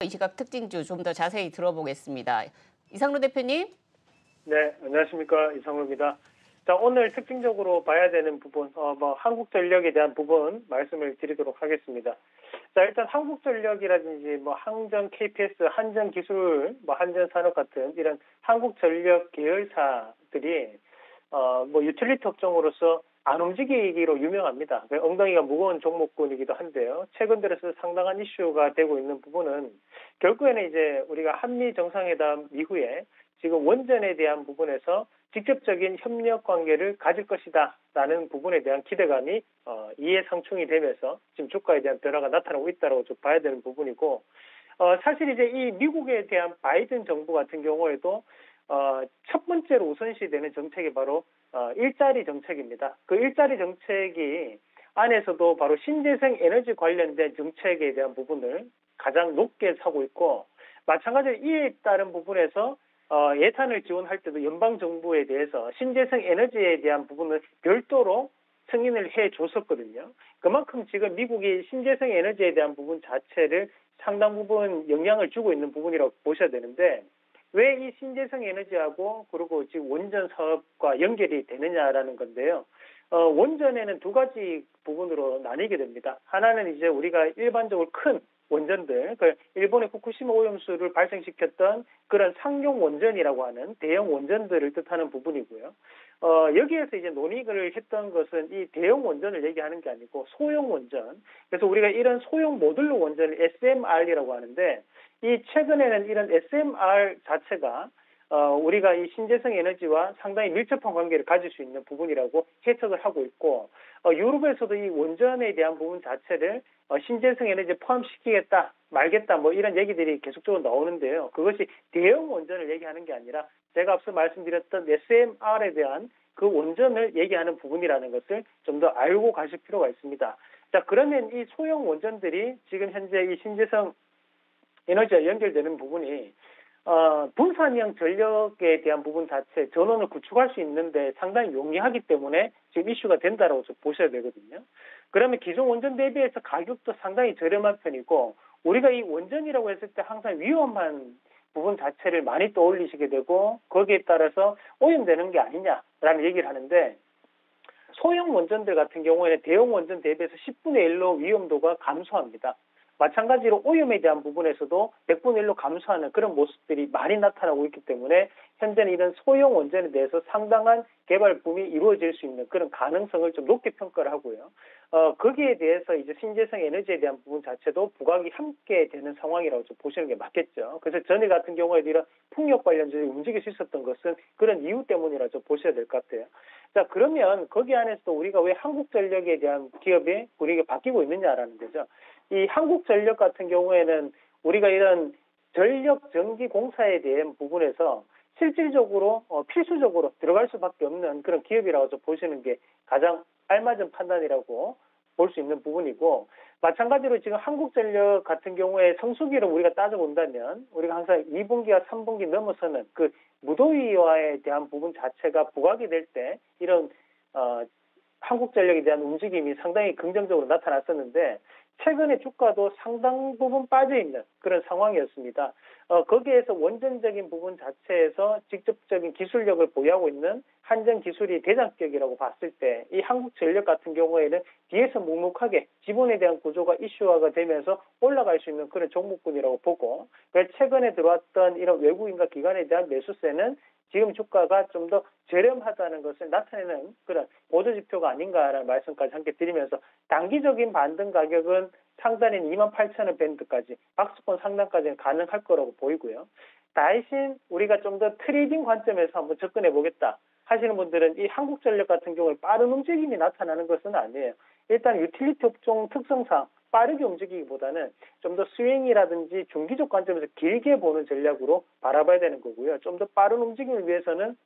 이 시각 특징주 좀 더 자세히 들어보겠습니다. 이상로 대표님. 네, 안녕하십니까. 이상로입니다. 자, 오늘 특징적으로 봐야 되는 부분, 한국전력에 대한 부분 말씀을 드리도록 하겠습니다. 자, 일단 한국전력이라든지 항전 KPS, 한전기술, 한전산업 같은 이런 한국전력 계열사들이 유틸리티 업종으로서 안 움직이기로 유명합니다. 엉덩이가 무거운 종목군이기도 한데요. 최근 들어서 상당한 이슈가 되고 있는 부분은 결국에는 이제 우리가 한미 정상회담 이후에 지금 원전에 대한 부분에서 직접적인 협력 관계를 가질 것이다라는 부분에 대한 기대감이 이해상충이 되면서 지금 주가에 대한 변화가 나타나고 있다고 좀 봐야 되는 부분이고, 사실 이제 이 미국에 대한 바이든 정부 같은 경우에도 첫 번째로 우선시 되는 정책이 바로 일자리 정책입니다. 그 일자리 정책이 안에서도 바로 신재생 에너지 관련된 정책에 대한 부분을 가장 높게 사고 있고, 마찬가지로 이에 따른 부분에서 예산을 지원할 때도 연방정부에 대해서 신재생 에너지에 대한 부분을 별도로 승인을 해줬었거든요. 그만큼 지금 미국이 신재생 에너지에 대한 부분 자체를 상당 부분 영향을 주고 있는 부분이라고 보셔야 되는데, 왜 이 신재생 에너지하고 그리고 지금 원전 사업과 연결이 되느냐라는 건데요. 원전에는 두 가지 부분으로 나뉘게 됩니다. 하나는 이제 우리가 일반적으로 큰 원전들, 일본의 후쿠시마 오염수를 발생시켰던 그런 상용 원전이라고 하는 대형 원전들을 뜻하는 부분이고요. 여기에서 이제 논의를 했던 것은 이 대형 원전을 얘기하는 게 아니고 소형 원전. 그래서 우리가 이런 소형 모듈러 원전을 SMR이라고 하는데, 이 최근에는 이런 SMR 자체가 우리가 이 신재생 에너지와 상당히 밀접한 관계를 가질 수 있는 부분이라고 해석을 하고 있고, 유럽에서도 이 원전에 대한 부분 자체를 신재생 에너지에 포함시키겠다, 말겠다, 이런 얘기들이 계속적으로 나오는데요. 그것이 대형 원전을 얘기하는 게 아니라 제가 앞서 말씀드렸던 SMR에 대한 그 원전을 얘기하는 부분이라는 것을 좀 더 알고 가실 필요가 있습니다. 자, 그러면 이 소형 원전들이 지금 현재 이 신재생 에너지와 연결되는 부분이 분산형 전력에 대한 부분 자체 전원을 구축할 수 있는데 상당히 용이하기 때문에 지금 이슈가 된다라고 좀 보셔야 되거든요. 그러면 기존 원전 대비해서 가격도 상당히 저렴한 편이고, 우리가 이 원전이라고 했을 때 항상 위험한 부분 자체를 많이 떠올리시게 되고, 거기에 따라서 오염되는 게 아니냐라는 얘기를 하는데, 소형 원전들 같은 경우에는 대형 원전 대비해서 10분의 1로 위험도가 감소합니다. 마찬가지로 오염에 대한 부분에서도 100분의 1로 감소하는 그런 모습들이 많이 나타나고 있기 때문에 현재는 이런 소형 원전에 대해서 상당한 개발 붐이 이루어질 수 있는 그런 가능성을 좀 높게 평가를 하고요. 거기에 대해서 이제 신재생 에너지에 대한 부분 자체도 부각이 함께 되는 상황이라고 좀 보시는 게 맞겠죠. 그래서 전에 같은 경우에도 이런 풍력 관련주에 움직일 수 있었던 것은 그런 이유 때문이라고 좀 보셔야 될 것 같아요. 자, 그러면 거기 안에서도 우리가 왜 한국전력에 대한 기업의 분위기가 바뀌고 있느냐라는 거죠. 이 한국전력 같은 경우에는 우리가 이런 전력 전기 공사에 대한 부분에서 실질적으로 필수적으로 들어갈 수밖에 없는 그런 기업이라고 좀 보시는 게 가장 알맞은 판단이라고 볼 수 있는 부분이고, 마찬가지로 지금 한국전력 같은 경우에 성수기를 우리가 따져본다면 우리가 항상 2분기와 3분기 넘어서는 그 무더위와에 대한 부분 자체가 부각이 될 때 이런 한국전력에 대한 움직임이 상당히 긍정적으로 나타났었는데, 최근에 주가도 상당 부분 빠져있는 그런 상황이었습니다. 거기에서 원전적인 부분 자체에서 직접적인 기술력을 보유하고 있는 한전기술이 대장격이라고 봤을 때, 이 한국전력 같은 경우에는 뒤에서 묵묵하게 지분에 대한 구조가 이슈화가 되면서 올라갈 수 있는 그런 종목군이라고 보고, 최근에 들어왔던 이런 외국인과 기관에 대한 매수세는 지금 주가가 좀 더 저렴하다는 것을 나타내는 그런 보조지표가 아닌가라는 말씀까지 함께 드리면서, 단기적인 반등 가격은 상단인 28,000원 밴드까지 박스권 상단까지는 가능할 거라고 보이고요. 대신 우리가 좀 더 트레이딩 관점에서 한번 접근해 보겠다 하시는 분들은 이 한국전력 같은 경우에 빠른 움직임이 나타나는 것은 아니에요. 일단 유틸리티 업종 특성상 빠르게 움직이기보다는 좀 더 스윙이라든지 중기적 관점에서 길게 보는 전략으로 바라봐야 되는 거고요. 좀 더 빠른 움직임을 위해서는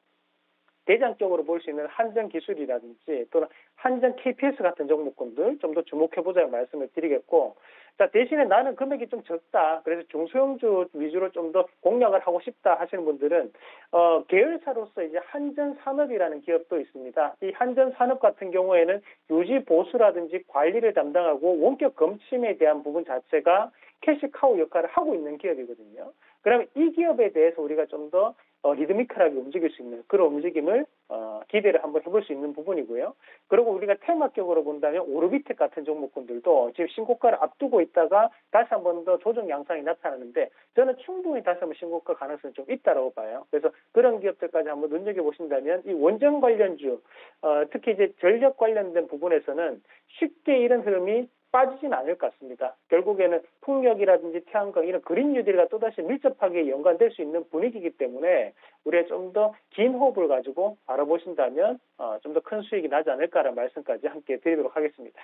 대장적으로 볼 수 있는 한전기술이라든지 또는 한전 KPS 같은 종목군들 좀 더 주목해보자는 말씀을 드리겠고, 자, 대신에 나는 금액이 좀 적다, 그래서 중소형주 위주로 좀 더 공략을 하고 싶다 하시는 분들은 계열사로서 이제 한전산업이라는 기업도 있습니다. 이 한전산업 같은 경우에는 유지 보수라든지 관리를 담당하고 원격 검침에 대한 부분 자체가 캐시카우 역할을 하고 있는 기업이거든요. 그러면 이 기업에 대해서 우리가 좀 더 리드미컬하게 움직일 수 있는 그런 움직임을 기대를 한번 해볼 수 있는 부분이고요. 그리고 우리가 테마격으로 본다면 오르비텍 같은 종목군들도 지금 신고가를 앞두고 있다가 다시 한번 더 조정 양상이 나타나는데 저는 충분히 다시 한번 신고가 가능성이 좀 있다라고 봐요. 그래서 그런 기업들까지 한번 눈여겨보신다면 이 원전 관련주, 특히 이제 전력 관련된 부분에서는 쉽게 이런 흐름이 빠지진 않을 것 같습니다. 결국에는 풍력이라든지 태양광 이런 그린 뉴딜과 또다시 밀접하게 연관될 수 있는 분위기이기 때문에 우리가 좀 더 긴 호흡을 가지고 바라보신다면 좀 더 큰 수익이 나지 않을까라는 말씀까지 함께 드리도록 하겠습니다.